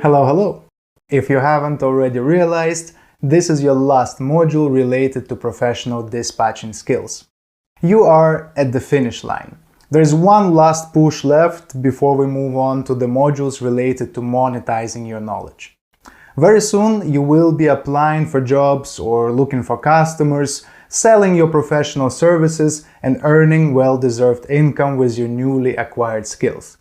Hello, hello! If you haven't already realized, this is your last module related to professional dispatching skills. You are at the finish line. There's one last push left before we move on to the modules related to monetizing your knowledge. Very soon you will be applying for jobs or looking for customers, selling your professional services and earning well-deserved income with your newly acquired skills.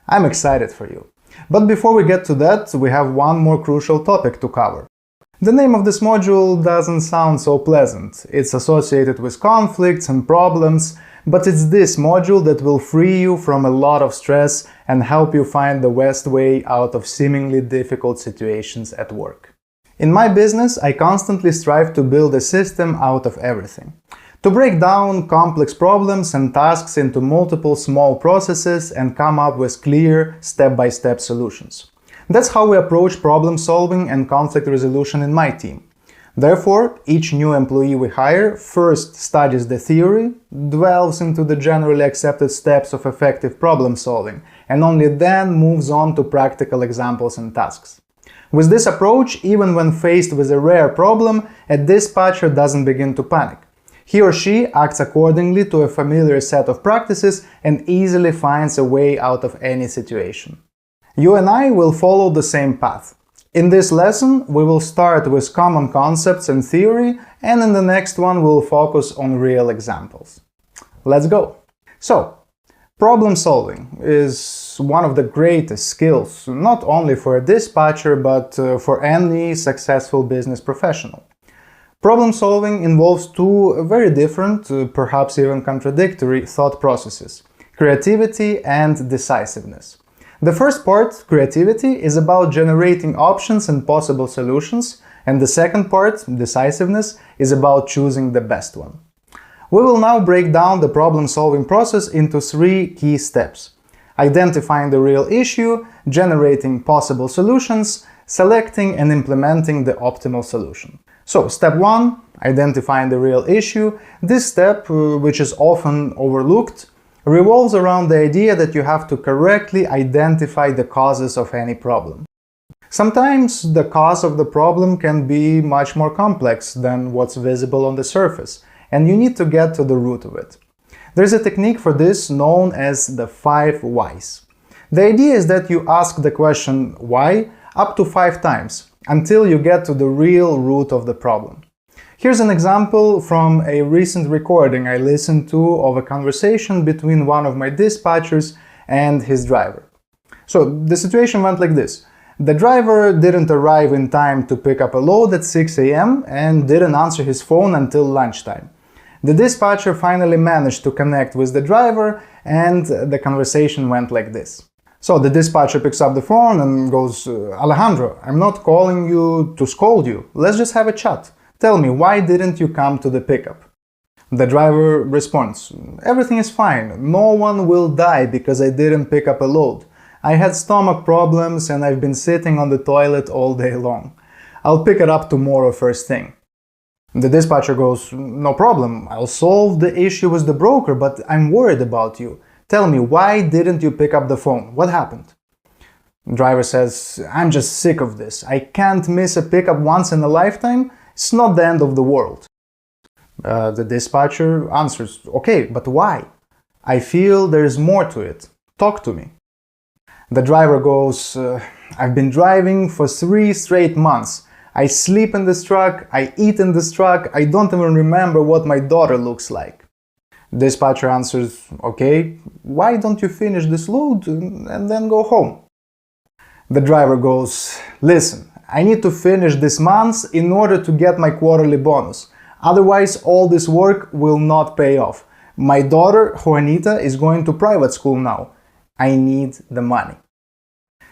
I'm excited for you. But before we get to that, we have one more crucial topic to cover. The name of this module doesn't sound so pleasant. It's associated with conflicts and problems, but it's this module that will free you from a lot of stress and help you find the best way out of seemingly difficult situations at work. In my business, I constantly strive to build a system out of everything. To break down complex problems and tasks into multiple small processes and come up with clear, step-by-step solutions. That's how we approach problem solving and conflict resolution in my team. Therefore, each new employee we hire first studies the theory, delves into the generally accepted steps of effective problem solving, and only then moves on to practical examples and tasks. With this approach, even when faced with a rare problem, a dispatcher doesn't begin to panic. He or she acts accordingly to a familiar set of practices and easily finds a way out of any situation. You and I will follow the same path. In this lesson, we will start with common concepts and theory, and in the next one we'll focus on real examples. Let's go! So, problem solving is one of the greatest skills, not only for a dispatcher, but for any successful business professional. Problem solving involves two very different, perhaps even contradictory thought processes: creativity and decisiveness. The first part, creativity, is about generating options and possible solutions, and the second part, decisiveness, is about choosing the best one. We will now break down the problem-solving process into three key steps: identifying the real issue, generating possible solutions, selecting and implementing the optimal solution. So, step 1, identifying the real issue. This step, which is often overlooked, revolves around the idea that you have to correctly identify the causes of any problem. Sometimes the cause of the problem can be much more complex than what's visible on the surface, and you need to get to the root of it. There's a technique for this known as the 5 whys. The idea is that you ask the question why up to 5 times, until you get to the real root of the problem. Here's an example from a recent recording I listened to of a conversation between one of my dispatchers and his driver. So the situation went like this. The driver didn't arrive in time to pick up a load at 6 a.m. and didn't answer his phone until lunchtime. The dispatcher finally managed to connect with the driver and the conversation went like this. So the dispatcher picks up the phone and goes, "Alejandro, I'm not calling you to scold you. Let's just have a chat. Tell me, why didn't you come to the pickup?" The driver responds, "Everything is fine. No one will die because I didn't pick up a load. I had stomach problems and I've been sitting on the toilet all day long. I'll pick it up tomorrow first thing." The dispatcher goes, "No problem. I'll solve the issue with the broker, but I'm worried about you. Tell me, why didn't you pick up the phone? What happened?" Driver says, "I'm just sick of this. I can't miss a pickup once in a lifetime. It's not the end of the world." The dispatcher answers, "Okay, but why? I feel there's more to it. Talk to me." The driver goes, "I've been driving for 3 straight months. I sleep in this truck, I eat in this truck, I don't even remember what my daughter looks like." Dispatcher answers, "Okay, why don't you finish this load and then go home?" The driver goes, "Listen, I need to finish this month in order to get my quarterly bonus. Otherwise, all this work will not pay off. My daughter, Juanita, is going to private school now. I need the money."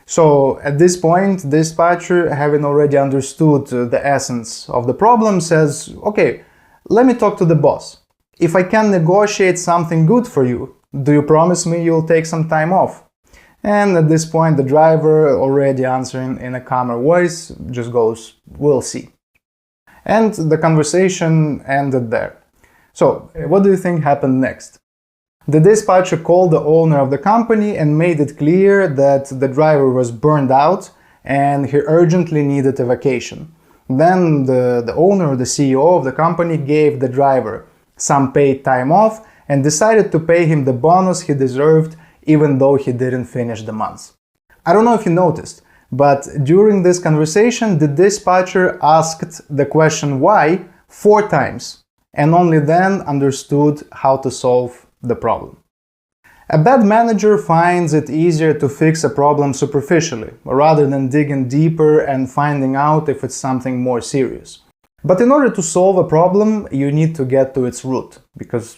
So, at this point, dispatcher, having already understood the essence of the problem, says, "Okay, let me talk to the boss. If I can negotiate something good for you, do you promise me you'll take some time off?" And at this point, the driver, already answering in a calmer voice, just goes, "We'll see." And the conversation ended there. So, what do you think happened next? The dispatcher called the owner of the company and made it clear that the driver was burned out and he urgently needed a vacation. Then the owner, the CEO of the company, gave the driver some paid time off and decided to pay him the bonus he deserved even though he didn't finish the month. I don't know if you noticed, but during this conversation the dispatcher asked the question why 4 times and only then understood how to solve the problem. A bad manager finds it easier to fix a problem superficially, rather than digging deeper and finding out if it's something more serious. But in order to solve a problem, you need to get to its root, because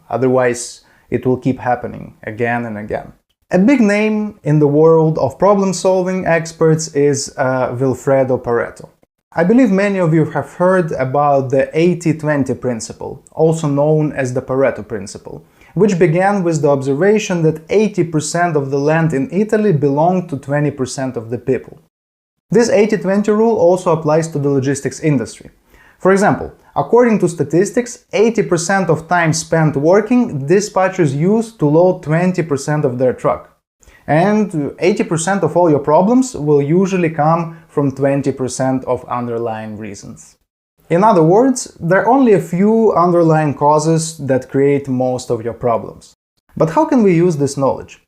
otherwise it will keep happening again and again. A big name in the world of problem-solving experts is Vilfredo Pareto. I believe many of you have heard about the 80-20 principle, also known as the Pareto principle, which began with the observation that 80% of the land in Italy belonged to 20% of the people. This 80-20 rule also applies to the logistics industry. For example, according to statistics, 80% of time spent working, dispatchers use to load 20% of their truck. And 80% of all your problems will usually come from 20% of underlying reasons. In other words, there are only a few underlying causes that create most of your problems. But how can we use this knowledge?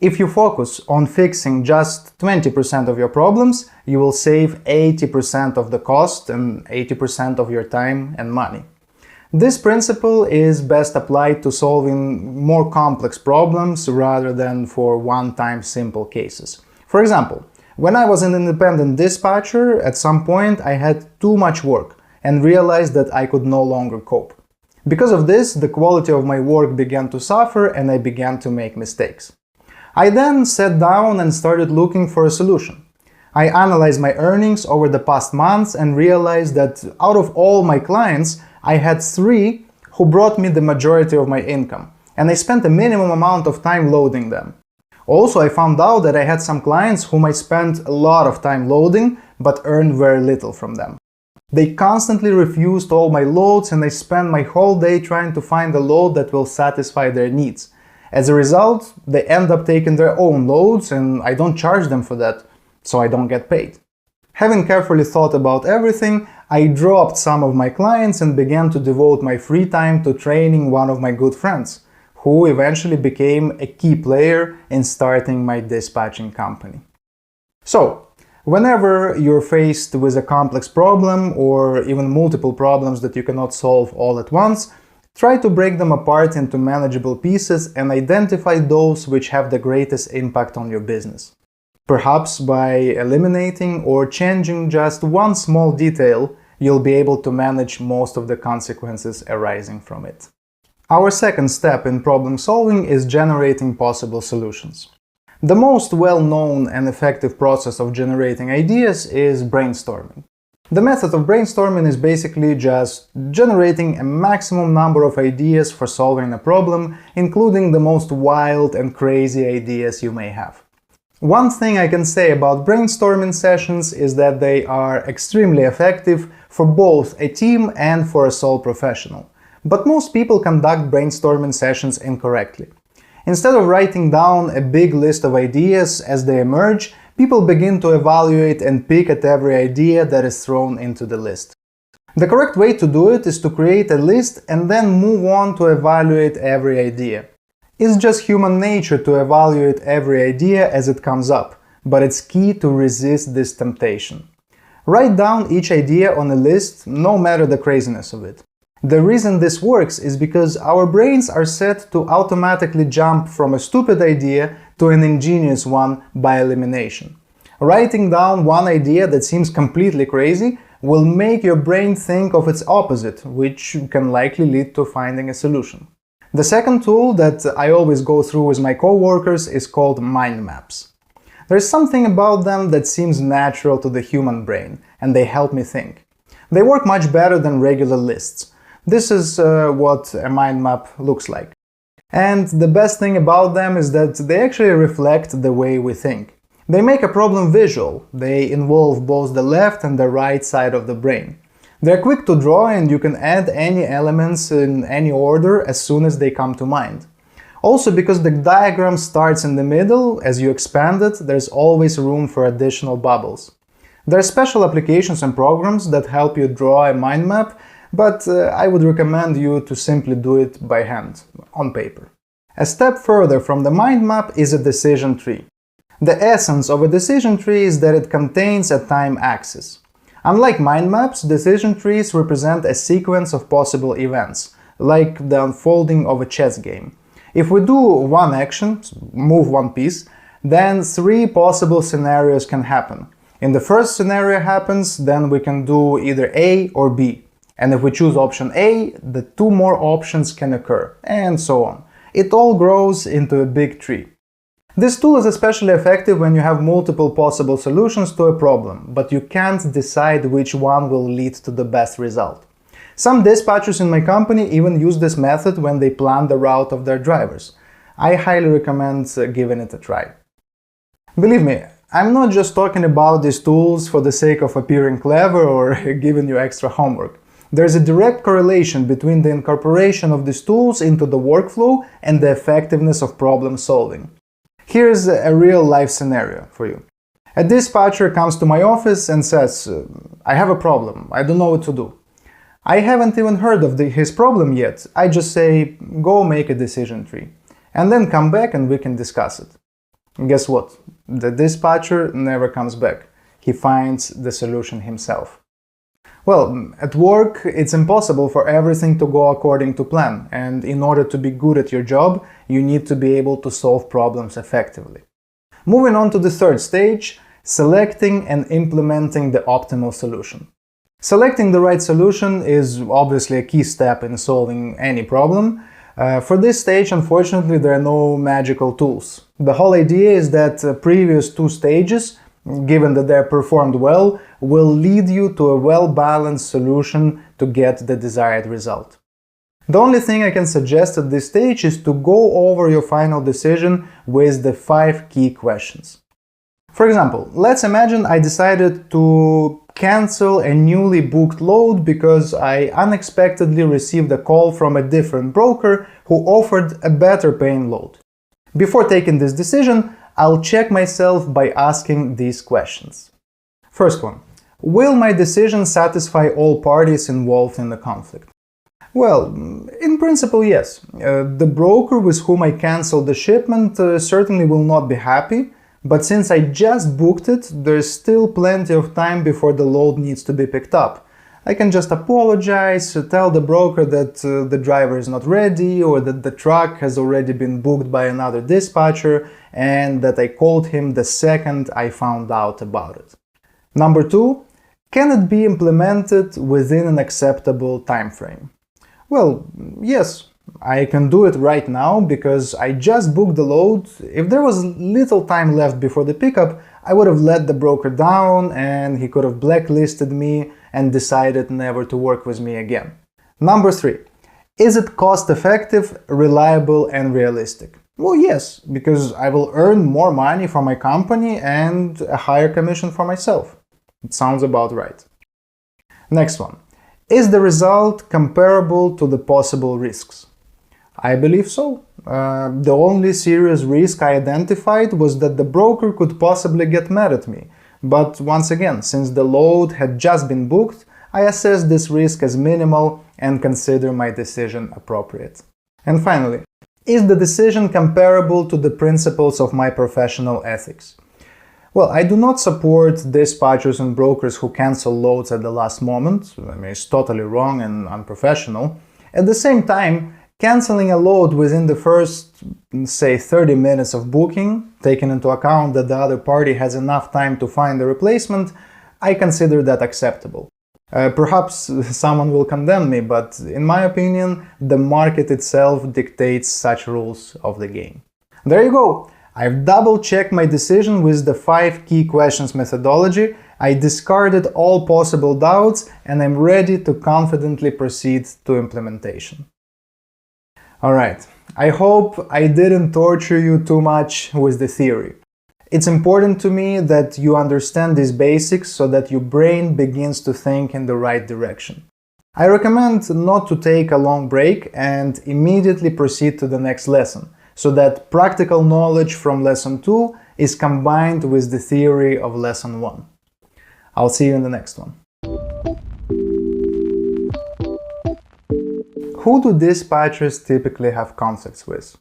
If you focus on fixing just 20% of your problems, you will save 80% of the cost and 80% of your time and money. This principle is best applied to solving more complex problems rather than for one-time simple cases. For example, when I was an independent dispatcher, at some point I had too much work and realized that I could no longer cope. Because of this, the quality of my work began to suffer and I began to make mistakes. I then sat down and started looking for a solution. I analyzed my earnings over the past months and realized that out of all my clients, I had 3 who brought me the majority of my income, and I spent a minimum amount of time loading them. Also, I found out that I had some clients whom I spent a lot of time loading, but earned very little from them. They constantly refused all my loads and I spent my whole day trying to find a load that will satisfy their needs. As a result, they end up taking their own loads and I don't charge them for that, so I don't get paid. Having carefully thought about everything, I dropped some of my clients and began to devote my free time to training one of my good friends, who eventually became a key player in starting my dispatching company. So, whenever you're faced with a complex problem or even multiple problems that you cannot solve all at once, try to break them apart into manageable pieces and identify those which have the greatest impact on your business. Perhaps by eliminating or changing just one small detail, you'll be able to manage most of the consequences arising from it. Our second step in problem solving is generating possible solutions. The most well-known and effective process of generating ideas is brainstorming. The method of brainstorming is basically just generating a maximum number of ideas for solving a problem, including the most wild and crazy ideas you may have. One thing I can say about brainstorming sessions is that they are extremely effective for both a team and for a sole professional. But most people conduct brainstorming sessions incorrectly. Instead of writing down a big list of ideas as they emerge, people begin to evaluate and pick at every idea that is thrown into the list. The correct way to do it is to create a list and then move on to evaluate every idea. It's just human nature to evaluate every idea as it comes up, but it's key to resist this temptation. Write down each idea on a list, no matter the craziness of it. The reason this works is because our brains are set to automatically jump from a stupid idea to an ingenious one by elimination. Writing down one idea that seems completely crazy will make your brain think of its opposite, which can likely lead to finding a solution. The second tool that I always go through with my coworkers is called mind maps. There's something about them that seems natural to the human brain, and they help me think. They work much better than regular lists. This is what a mind map looks like. And the best thing about them is that they actually reflect the way we think. They make a problem visual. They involve both the left and the right side of the brain. They're quick to draw and you can add any elements in any order as soon as they come to mind. Also, because the diagram starts in the middle, as you expand it, there's always room for additional bubbles. There are special applications and programs that help you draw a mind map, but I would recommend you to simply do it by hand, on paper. A step further from the mind map is a decision tree. The essence of a decision tree is that it contains a time axis. Unlike mind maps, decision trees represent a sequence of possible events, like the unfolding of a chess game. If we do one action, move one piece, then 3 possible scenarios can happen. In the first scenario happens, then we can do either A or B. And if we choose option A, the 2 more options can occur, and so on. It all grows into a big tree. This tool is especially effective when you have multiple possible solutions to a problem, but you can't decide which one will lead to the best result. Some dispatchers in my company even use this method when they plan the route of their drivers. I highly recommend giving it a try. Believe me, I'm not just talking about these tools for the sake of appearing clever or giving you extra homework. There's a direct correlation between the incorporation of these tools into the workflow and the effectiveness of problem solving. Here's a real-life scenario for you. A dispatcher comes to my office and says, I have a problem, I don't know what to do. I haven't even heard of his problem yet. I just say, go make a decision tree, and then come back and we can discuss it. And guess what? The dispatcher never comes back. He finds the solution himself. Well, at work, it's impossible for everything to go according to plan, and in order to be good at your job, you need to be able to solve problems effectively. Moving on to the third stage, selecting and implementing the optimal solution. Selecting the right solution is obviously a key step in solving any problem. For this stage, unfortunately, there are no magical tools. The whole idea is that the previous 2 stages, given that they're performed well, will lead you to a well-balanced solution to get the desired result. The only thing I can suggest at this stage is to go over your final decision with the 5 key questions. For example, let's imagine I decided to cancel a newly booked load because I unexpectedly received a call from a different broker who offered a better paying load. Before taking this decision, I'll check myself by asking these questions. First one. Will my decision satisfy all parties involved in the conflict? Well, in principle, yes. The broker with whom I cancelled the shipment certainly will not be happy, but since I just booked it, there's still plenty of time before the load needs to be picked up. I can just apologize, tell the broker that the driver is not ready, or that the truck has already been booked by another dispatcher, and that I called him the second I found out about it. Number 2. Can it be implemented within an acceptable time frame? Well, yes, I can do it right now because I just booked the load. If there was little time left before the pickup, I would have let the broker down and he could have blacklisted me and decided never to work with me again. Number 3. Is it cost-effective, reliable, and realistic? Well, yes, because I will earn more money for my company and a higher commission for myself. It sounds about right. Next one. Is the result comparable to the possible risks? I believe so. The only serious risk I identified was that the broker could possibly get mad at me. But once again, since the load had just been booked, I assess this risk as minimal and consider my decision appropriate. And finally, is the decision comparable to the principles of my professional ethics? Well, I do not support dispatchers and brokers who cancel loads at the last moment. I mean, it's totally wrong and unprofessional. At the same time, canceling a load within the first, say, 30 minutes of booking, taking into account that the other party has enough time to find a replacement, I consider that acceptable. Perhaps someone will condemn me, but in my opinion, the market itself dictates such rules of the game. There you go! I've double-checked my decision with the 5 key questions methodology, I discarded all possible doubts, and I'm ready to confidently proceed to implementation. Alright, I hope I didn't torture you too much with the theory. It's important to me that you understand these basics so that your brain begins to think in the right direction. I recommend not to take a long break and immediately proceed to the next lesson. so that practical knowledge from Lesson 2 is combined with the theory of Lesson 1. I'll see you in the next one. Who do dispatchers typically have conflicts with?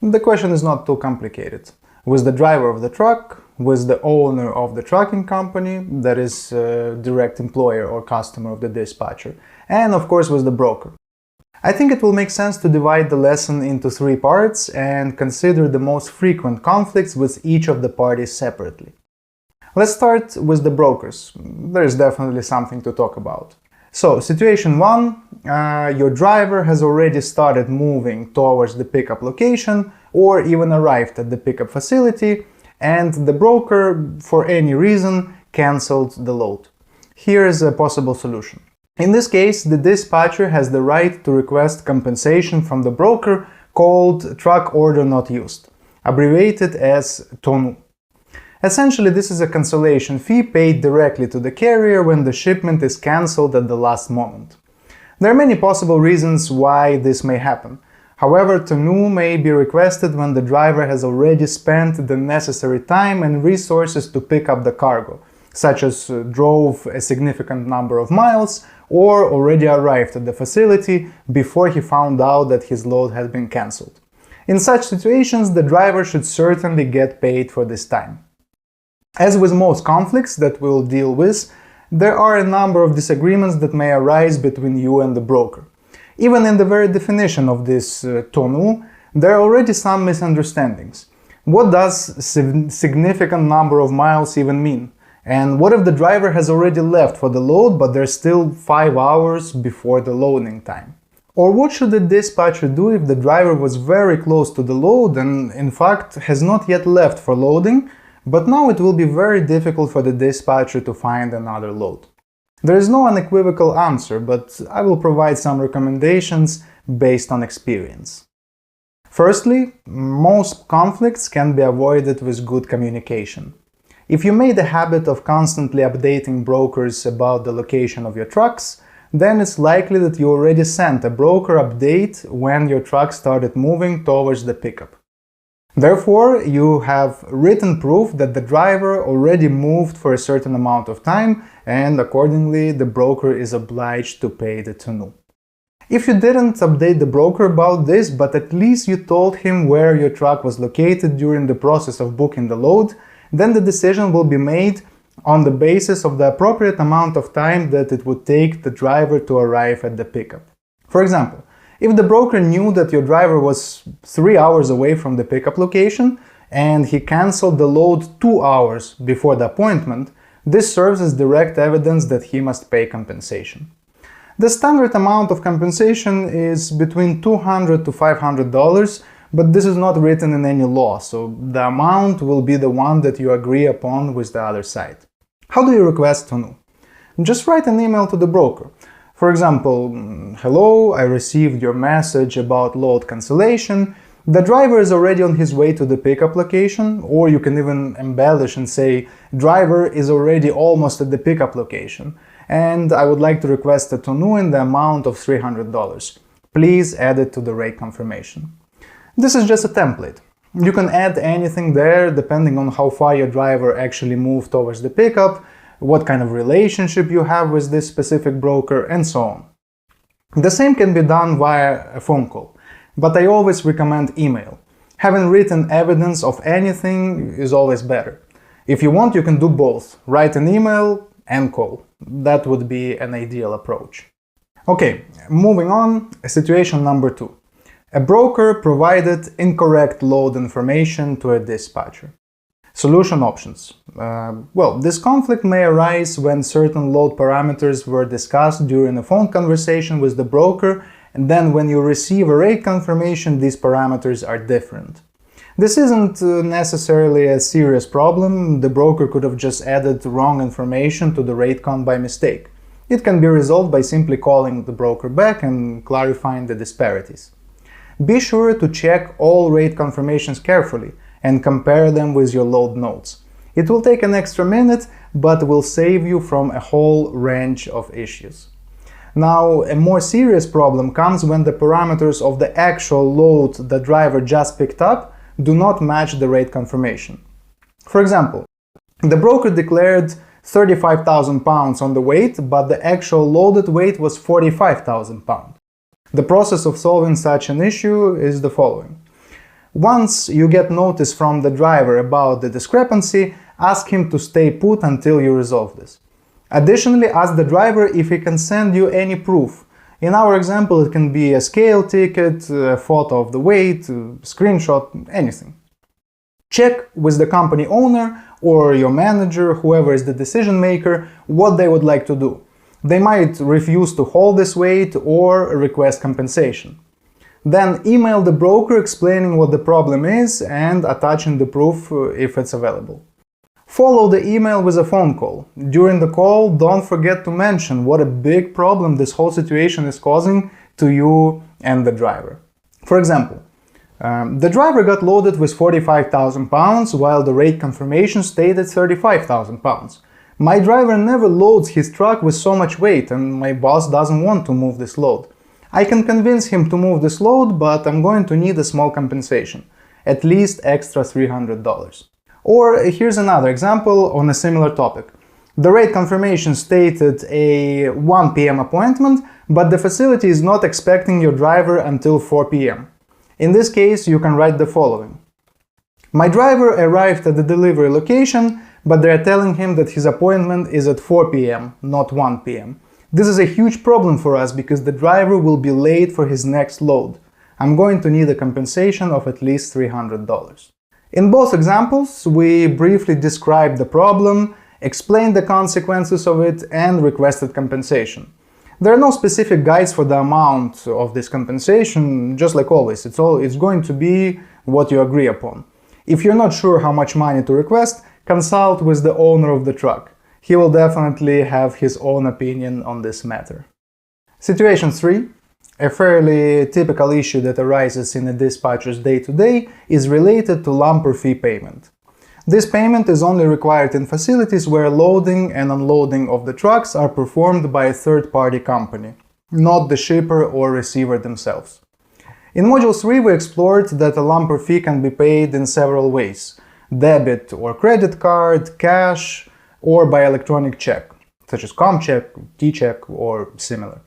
The question is not too complicated. With the driver of the truck, with the owner of the trucking company, that is a direct employer or customer of the dispatcher, and of course with the broker. I think it will make sense to divide the lesson into 3 parts and consider the most frequent conflicts with each of the parties separately. Let's start with the brokers. There is definitely something to talk about. So, situation 1, your driver has already started moving towards the pickup location or even arrived at the pickup facility, and the broker, for any reason, cancelled the load. Here is a possible solution. In this case, the dispatcher has the right to request compensation from the broker, called Truck Order Not Used, abbreviated as TONU. Essentially, this is a cancellation fee paid directly to the carrier when the shipment is cancelled at the last moment. There are many possible reasons why this may happen. However, TONU may be requested when the driver has already spent the necessary time and resources to pick up the cargo, such as drove a significant number of miles or already arrived at the facility before he found out that his load had been cancelled. In such situations, the driver should certainly get paid for this time. As with most conflicts that we'll deal with, there are a number of disagreements that may arise between you and the broker. Even in the very definition of this TONU, there are already some misunderstandings. What does significant number of miles even mean? And what if the driver has already left for the load, but there's still 5 hours before the loading time? Or what should the dispatcher do if the driver was very close to the load and in fact has not yet left for loading, but now it will be very difficult for the dispatcher to find another load? There is no unequivocal answer, but I will provide some recommendations based on experience. Firstly, most conflicts can be avoided with good communication. If you made a habit of constantly updating brokers about the location of your trucks, then it's likely that you already sent a broker update when your truck started moving towards the pickup. Therefore, you have written proof that the driver already moved for a certain amount of time, and accordingly the broker is obliged to pay the TONU. If you didn't update the broker about this, but at least you told him where your truck was located during the process of booking the load, then the decision will be made on the basis of the appropriate amount of time that it would take the driver to arrive at the pickup. For example, if the broker knew that your driver was 3 hours away from the pickup location and he cancelled the load 2 hours before the appointment, this serves as direct evidence that he must pay compensation. The standard amount of compensation is between $200 to $500, but this is not written in any law, so the amount will be the one that you agree upon with the other side. How do you request TONU? Just write an email to the broker. For example, hello, I received your message about load cancellation. The driver is already on his way to the pickup location, or you can even embellish and say, driver is already almost at the pickup location, and I would like to request a TONU in the amount of $300. Please add it to the rate confirmation. This is just a template. You can add anything there depending on how far your driver actually moved towards the pickup, what kind of relationship you have with this specific broker, and so on. The same can be done via a phone call, but I always recommend email. Having written evidence of anything is always better. If you want, you can do both. Write an email and call. That would be an ideal approach. Okay, moving on, situation number 2. A broker provided incorrect load information to a dispatcher. Solution options. This conflict may arise when certain load parameters were discussed during a phone conversation with the broker, and then when you receive a rate confirmation, these parameters are different. This isn't necessarily a serious problem. The broker could have just added wrong information to the rate con by mistake. It can be resolved by simply calling the broker back and clarifying the disparities. Be sure to check all rate confirmations carefully and compare them with your load notes. It will take an extra minute, but will save you from a whole range of issues. Now, a more serious problem comes when the parameters of the actual load the driver just picked up do not match the rate confirmation. For example, the broker declared 35,000 pounds on the weight, but the actual loaded weight was 45,000 pounds. The process of solving such an issue is the following. Once you get notice from the driver about the discrepancy, ask him to stay put until you resolve this. Additionally, ask the driver if he can send you any proof. In our example, it can be a scale ticket, a photo of the weight, a screenshot, anything. Check with the company owner or your manager, whoever is the decision maker, what they would like to do. They might refuse to hold this weight or request compensation. Then email the broker explaining what the problem is and attaching the proof if it's available. Follow the email with a phone call. During the call, don't forget to mention what a big problem this whole situation is causing to you and the driver. For example, the driver got loaded with 45,000 pounds while the rate confirmation stated 35,000 pounds. My driver never loads his truck with so much weight and my boss doesn't want to move this load. I can convince him to move this load, but I'm going to need a small compensation, at least extra $300. Or here's another example on a similar topic. The rate confirmation stated a 1 p.m. appointment, but the facility is not expecting your driver until 4 p.m. In this case, you can write the following. My driver arrived at the delivery location, but they are telling him that his appointment is at 4 p.m., not 1 p.m. This is a huge problem for us because the driver will be late for his next load. I'm going to need a compensation of at least $300. In both examples, we briefly described the problem, explained the consequences of it, and requested compensation. There are no specific guides for the amount of this compensation, just like always, it's going to be what you agree upon. If you're not sure how much money to request, consult with the owner of the truck. He will definitely have his own opinion on this matter. Situation 3. A fairly typical issue that arises in a dispatcher's day-to-day is related to lumper fee payment. This payment is only required in facilities where loading and unloading of the trucks are performed by a third-party company, not the shipper or receiver themselves. In Module 3 we explored that a lumper fee can be paid in several ways: debit or credit card, cash, or by electronic check, such as ComCheck, T-Check, or similar.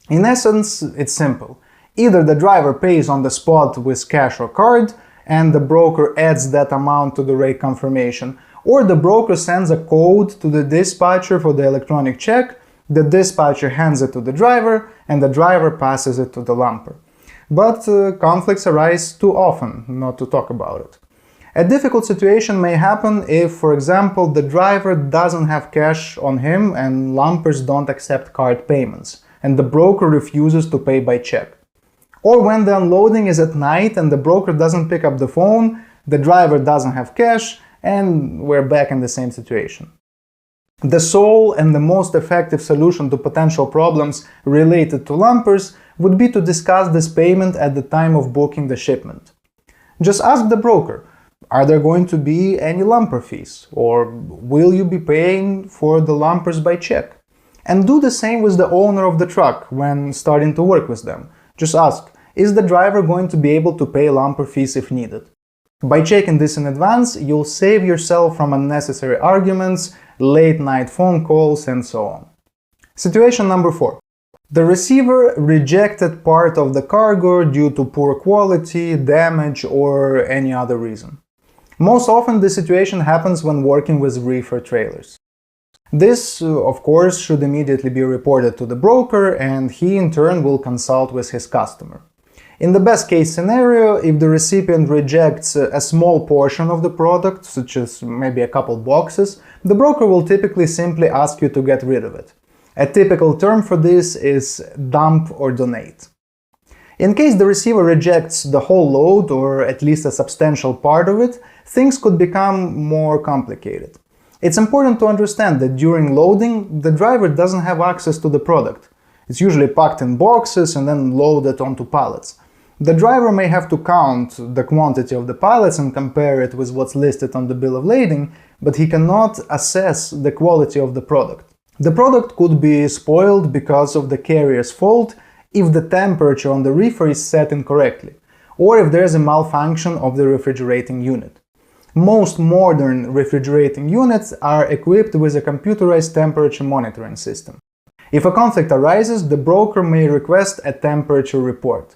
In essence, it's simple. Either the driver pays on the spot with cash or card, and the broker adds that amount to the rate confirmation, or the broker sends a code to the dispatcher for the electronic check, the dispatcher hands it to the driver, and the driver passes it to the lumper. But conflicts arise too often not to talk about it. A difficult situation may happen if, for example, the driver doesn't have cash on him and lumpers don't accept card payments, and the broker refuses to pay by check. Or when the unloading is at night and the broker doesn't pick up the phone, the driver doesn't have cash, and we're back in the same situation. The sole and the most effective solution to potential problems related to lumpers would be to discuss this payment at the time of booking the shipment. Just ask the broker, are there going to be any lumper fees? Or will you be paying for the lumpers by check? And do the same with the owner of the truck when starting to work with them. Just ask, is the driver going to be able to pay lumper fees if needed? By checking this in advance, you'll save yourself from unnecessary arguments, late-night phone calls, and so on. Situation number 4. The receiver rejected part of the cargo due to poor quality, damage, or any other reason. Most often this situation happens when working with reefer trailers. This, of course, should immediately be reported to the broker, and he in turn will consult with his customer. In the best case scenario, if the recipient rejects a small portion of the product, such as maybe a couple boxes, the broker will typically simply ask you to get rid of it. A typical term for this is dump or donate. In case the receiver rejects the whole load, or at least a substantial part of it, things could become more complicated. It's important to understand that during loading, the driver doesn't have access to the product. It's usually packed in boxes and then loaded onto pallets. The driver may have to count the quantity of the pallets and compare it with what's listed on the bill of lading, but he cannot assess the quality of the product. The product could be spoiled because of the carrier's fault if the temperature on the reefer is set incorrectly, or if there is a malfunction of the refrigerating unit. Most modern refrigerating units are equipped with a computerized temperature monitoring system. If a conflict arises, the broker may request a temperature report.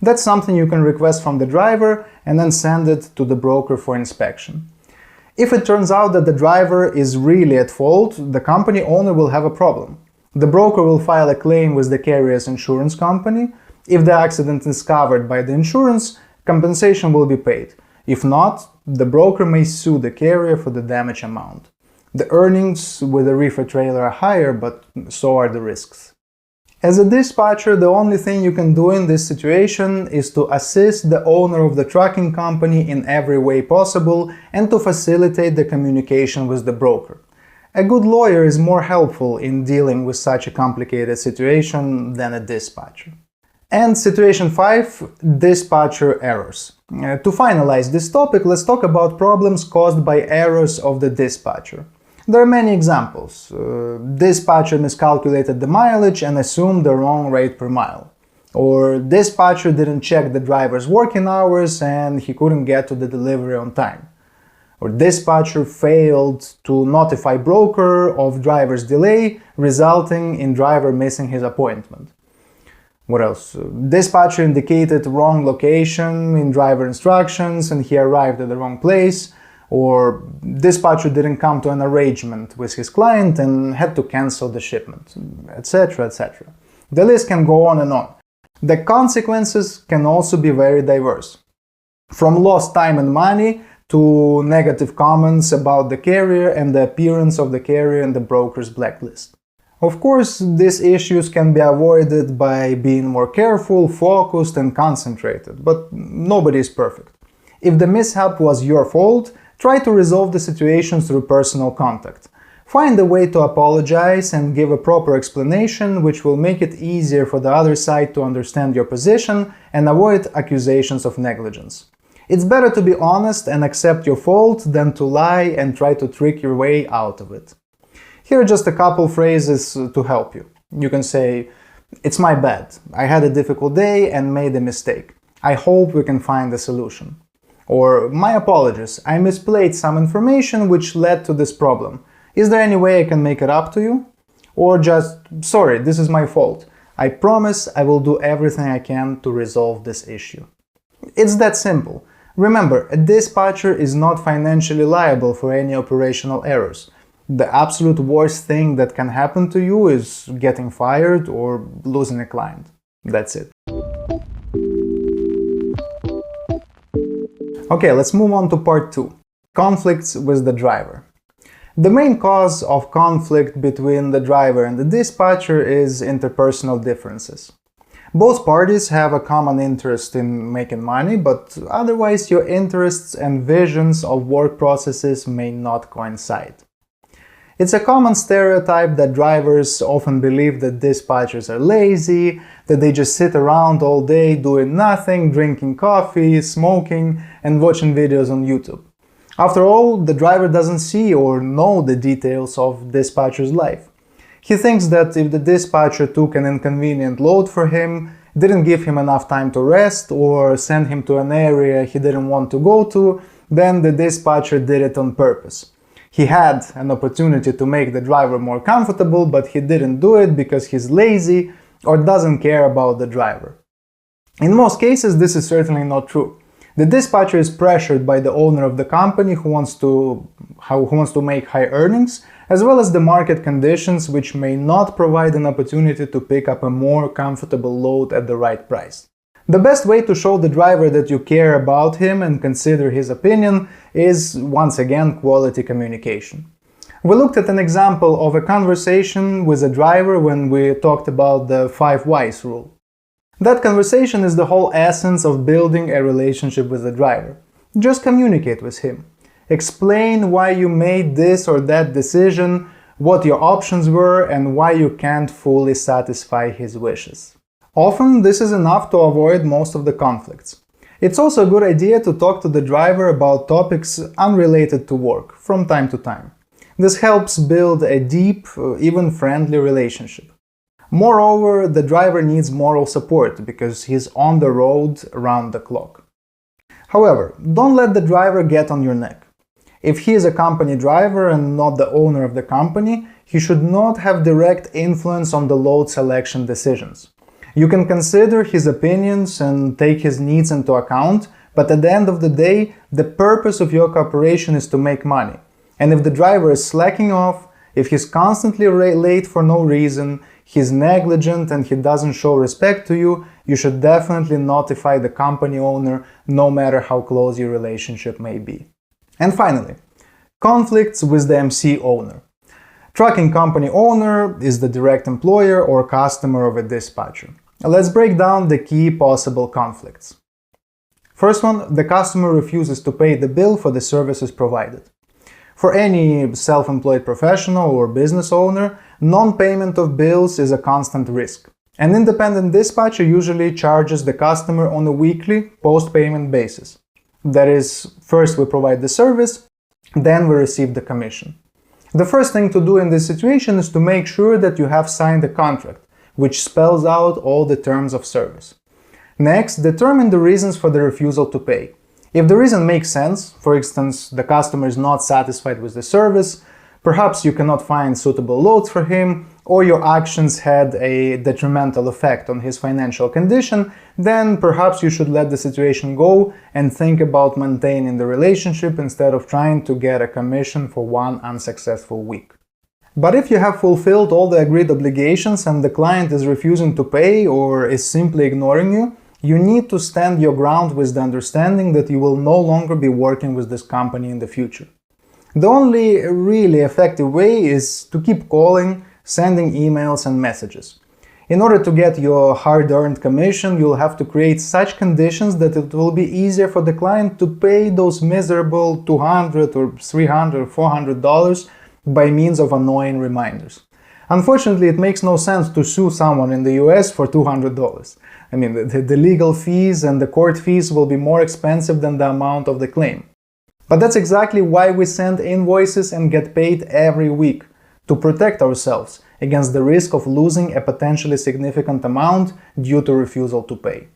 That's something you can request from the driver and then send it to the broker for inspection. If it turns out that the driver is really at fault, the company owner will have a problem. The broker will file a claim with the carrier's insurance company. If the accident is covered by the insurance, compensation will be paid. If not, the broker may sue the carrier for the damage amount. The earnings with a reefer trailer are higher, but so are the risks. As a dispatcher, the only thing you can do in this situation is to assist the owner of the trucking company in every way possible and to facilitate the communication with the broker. A good lawyer is more helpful in dealing with such a complicated situation than a dispatcher. And situation 5, dispatcher errors. To finalize this topic, let's talk about problems caused by errors of the dispatcher. There are many examples. Dispatcher miscalculated the mileage and assumed the wrong rate per mile. Or dispatcher didn't check the driver's working hours and he couldn't get to the delivery on time. Or dispatcher failed to notify broker of driver's delay, resulting in driver missing his appointment. What else? Dispatcher indicated wrong location in driver instructions and he arrived at the wrong place. Or dispatcher didn't come to an arrangement with his client and had to cancel the shipment, etc., etc. The list can go on and on. The consequences can also be very diverse. From lost time and money to negative comments about the carrier and the appearance of the carrier in the broker's blacklist. Of course, these issues can be avoided by being more careful, focused and concentrated, but nobody is perfect. If the mishap was your fault, try to resolve the situation through personal contact. Find a way to apologize and give a proper explanation which will make it easier for the other side to understand your position and avoid accusations of negligence. It's better to be honest and accept your fault than to lie and try to trick your way out of it. Here are just a couple phrases to help you. You can say, "It's my bad. I had a difficult day and made a mistake. I hope we can find a solution." Or, "My apologies, I misplayed some information which led to this problem. Is there any way I can make it up to you?" Or just, "Sorry, this is my fault. I promise I will do everything I can to resolve this issue." It's that simple. Remember, a dispatcher is not financially liable for any operational errors. The absolute worst thing that can happen to you is getting fired or losing a client. That's it. Okay, let's move on to part 2. Conflicts with the driver. The main cause of conflict between the driver and the dispatcher is interpersonal differences. Both parties have a common interest in making money, but otherwise your interests and visions of work processes may not coincide. It's a common stereotype that drivers often believe that dispatchers are lazy, that they just sit around all day doing nothing, drinking coffee, smoking, and watching videos on YouTube. After all, the driver doesn't see or know the details of dispatcher's life. He thinks that if the dispatcher took an inconvenient load for him, didn't give him enough time to rest, or sent him to an area he didn't want to go to, then the dispatcher did it on purpose. He had an opportunity to make the driver more comfortable, but he didn't do it because he's lazy or doesn't care about the driver. In most cases, this is certainly not true. The dispatcher is pressured by the owner of the company who wants to make high earnings, as well as the market conditions which may not provide an opportunity to pick up a more comfortable load at the right price. The best way to show the driver that you care about him and consider his opinion is, once again, quality communication. We looked at an example of a conversation with a driver when we talked about the 5 whys rule. That conversation is the whole essence of building a relationship with the driver. Just communicate with him. Explain why you made this or that decision, what your options were, and why you can't fully satisfy his wishes. Often, this is enough to avoid most of the conflicts. It's also a good idea to talk to the driver about topics unrelated to work from time to time. This helps build a deep, even friendly relationship. Moreover, the driver needs moral support because he's on the road around the clock. However, don't let the driver get on your neck. If he is a company driver and not the owner of the company, he should not have direct influence on the load selection decisions. You can consider his opinions and take his needs into account, but at the end of the day, the purpose of your cooperation is to make money. And if the driver is slacking off, if he's constantly late for no reason, he's negligent and he doesn't show respect to you, you should definitely notify the company owner, no matter how close your relationship may be. And finally, conflicts with the MC owner. Trucking company owner is the direct employer or customer of a dispatcher. Let's break down the key possible conflicts. First one, the customer refuses to pay the bill for the services provided. For any self-employed professional or business owner, non-payment of bills is a constant risk. An independent dispatcher usually charges the customer on a weekly post-payment basis. That is, first we provide the service, then we receive the commission. The first thing to do in this situation is to make sure that you have signed a contract, which spells out all the terms of service. Next, determine the reasons for the refusal to pay. If the reason makes sense, for instance, the customer is not satisfied with the service, perhaps you cannot find suitable loads for him, or your actions had a detrimental effect on his financial condition, then perhaps you should let the situation go and think about maintaining the relationship instead of trying to get a commission for one unsuccessful week. But if you have fulfilled all the agreed obligations and the client is refusing to pay or is simply ignoring you, you need to stand your ground with the understanding that you will no longer be working with this company in the future. The only really effective way is to keep calling, sending emails and messages. In order to get your hard-earned commission, you'll have to create such conditions that it will be easier for the client to pay those miserable $200 or $300 or $400 by means of annoying reminders. Unfortunately, it makes no sense to sue someone in the US for $200. I mean, the legal fees and the court fees will be more expensive than the amount of the claim. But that's exactly why we send invoices and get paid every week, to protect ourselves against the risk of losing a potentially significant amount due to refusal to pay.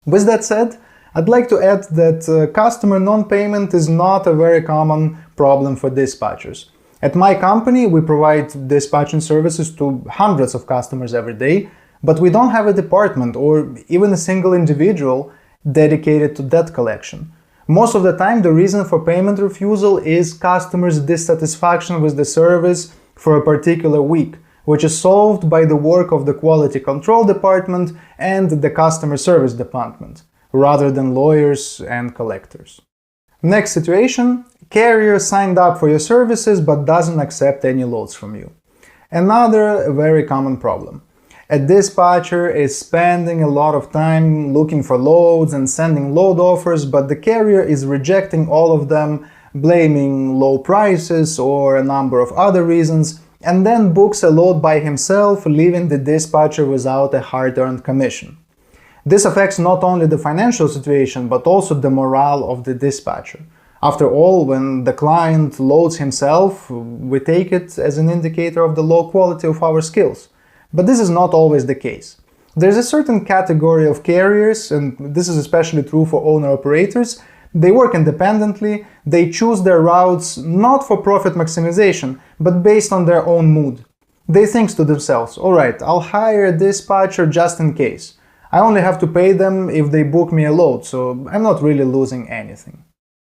With that said, I'd like to add that customer non-payment is not a very common problem for dispatchers. At my company, we provide dispatching services to hundreds of customers every day, but we don't have a department or even a single individual dedicated to debt collection. Most of the time, the reason for payment refusal is customers' dissatisfaction with the service for a particular week, which is solved by the work of the quality control department and the customer service department, rather than lawyers and collectors. Next situation, carrier signed up for your services but doesn't accept any loads from you. Another very common problem. A dispatcher is spending a lot of time looking for loads and sending load offers, but the carrier is rejecting all of them, blaming low prices or a number of other reasons, and then books a load by himself, leaving the dispatcher without a hard-earned commission. This affects not only the financial situation, but also the morale of the dispatcher. After all, when the client loads himself, we take it as an indicator of the low quality of our skills. But this is not always the case. There's a certain category of carriers, and this is especially true for owner-operators. They work independently, they choose their routes not for profit maximization, but based on their own mood. They think to themselves, alright, I'll hire a dispatcher just in case. I only have to pay them if they book me a load, so I'm not really losing anything.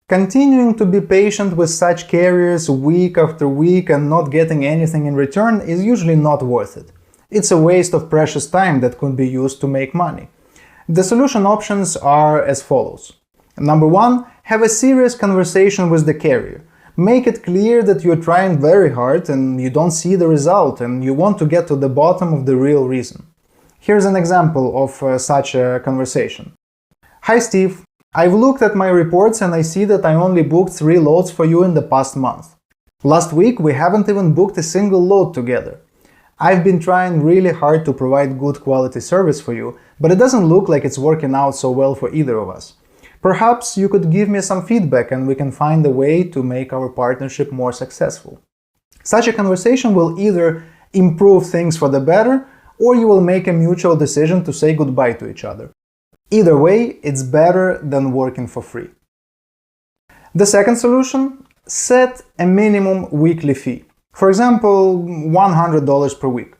Continuing to be patient with such carriers week after week and not getting anything in return is usually not worth it. It's a waste of precious time that could be used to make money. The solution options are as follows. Number one, have a serious conversation with the carrier. Make it clear that you're trying very hard and you don't see the result and you want to get to the bottom of the real reason. Here's an example of such a conversation. Hi Steve, I've looked at my reports and I see that I only booked 3 loads for you in the past month. Last week we haven't even booked a single load together. I've been trying really hard to provide good quality service for you, but it doesn't look like it's working out so well for either of us. Perhaps you could give me some feedback and we can find a way to make our partnership more successful. Such a conversation will either improve things for the better, or you will make a mutual decision to say goodbye to each other. Either way, it's better than working for free. The second solution: set a minimum weekly fee. For example, $100 per week.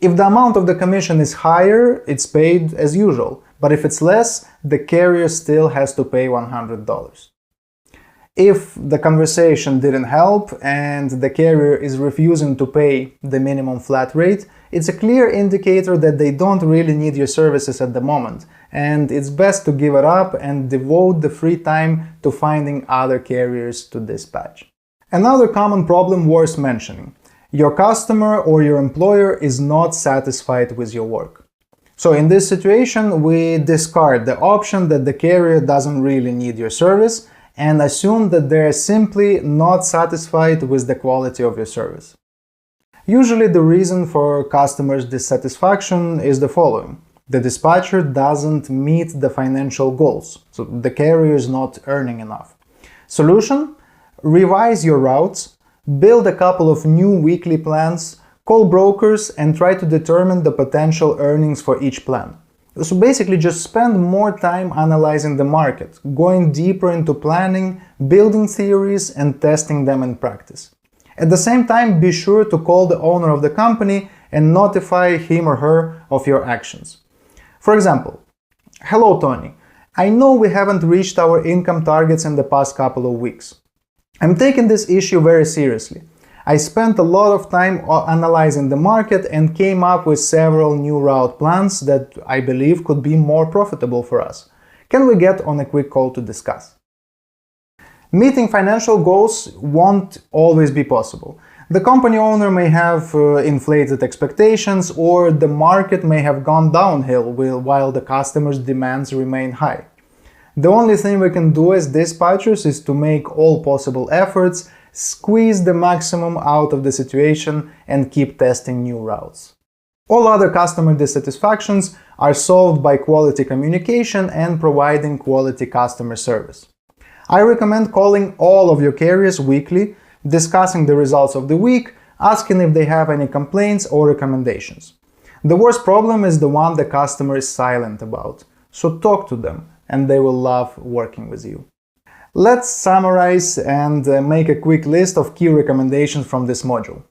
If the amount of the commission is higher, it's paid as usual, but if it's less, the carrier still has to pay $100. If the conversation didn't help and the carrier is refusing to pay the minimum flat rate, it's a clear indicator that they don't really need your services at the moment, and it's best to give it up and devote the free time to finding other carriers to dispatch. Another common problem worth mentioning: your customer or your employer is not satisfied with your work. So in this situation, we discard the option that the carrier doesn't really need your service and assume that they're simply not satisfied with the quality of your service. Usually the reason for customers' dissatisfaction is the following: the dispatcher doesn't meet the financial goals, so the carrier is not earning enough. Solution: revise your routes, build a couple of new weekly plans, call brokers and try to determine the potential earnings for each plan. So basically just spend more time analyzing the market, going deeper into planning, building theories and testing them in practice. At the same time, be sure to call the owner of the company and notify him or her of your actions. For example, "Hello Tony, I know we haven't reached our income targets in the past couple of weeks. I'm taking this issue very seriously. I spent a lot of time analyzing the market and came up with several new route plans that I believe could be more profitable for us. Can we get on a quick call to discuss?" Meeting financial goals won't always be possible. The company owner may have inflated expectations, or the market may have gone downhill while the customer's demands remain high. The only thing we can do as dispatchers is to make all possible efforts, squeeze the maximum out of the situation, and keep testing new routes. All other customer dissatisfactions are solved by quality communication and providing quality customer service. I recommend calling all of your carriers weekly, discussing the results of the week, asking if they have any complaints or recommendations. The worst problem is the one the customer is silent about, so talk to them and they will love working with you. Let's summarize and make a quick list of key recommendations from this module.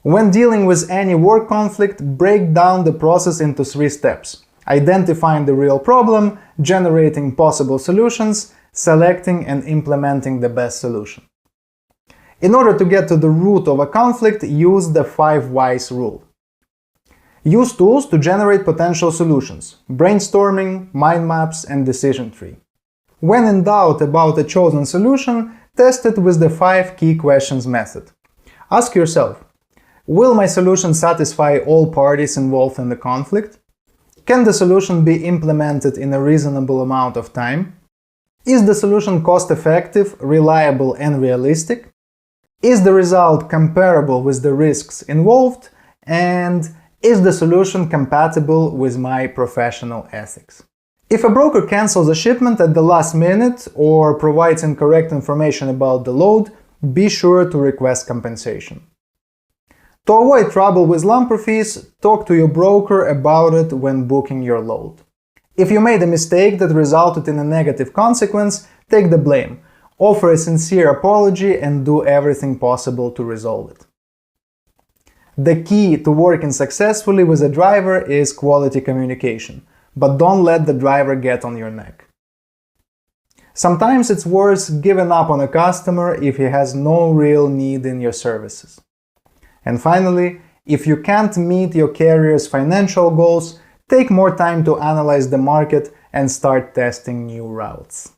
When dealing with any work conflict, break down the process into 3 steps: identifying the real problem, generating possible solutions, selecting and implementing the best solution. In order to get to the root of a conflict, use the 5 whys rule. Use tools to generate potential solutions: brainstorming, mind maps, and decision tree. When in doubt about a chosen solution, test it with the 5 key questions method. Ask yourself: will my solution satisfy all parties involved in the conflict? Can the solution be implemented in a reasonable amount of time? Is the solution cost-effective, reliable, and realistic? Is the result comparable with the risks involved? And is the solution compatible with my professional ethics? If a broker cancels a shipment at the last minute or provides incorrect information about the load, be sure to request compensation. To avoid trouble with lumper fees, talk to your broker about it when booking your load. If you made a mistake that resulted in a negative consequence, take the blame, offer a sincere apology, and do everything possible to resolve it. The key to working successfully with a driver is quality communication, but don't let the driver get on your neck. Sometimes it's worth giving up on a customer if he has no real need in your services. And finally, if you can't meet your carrier's financial goals, take more time to analyze the market and start testing new routes.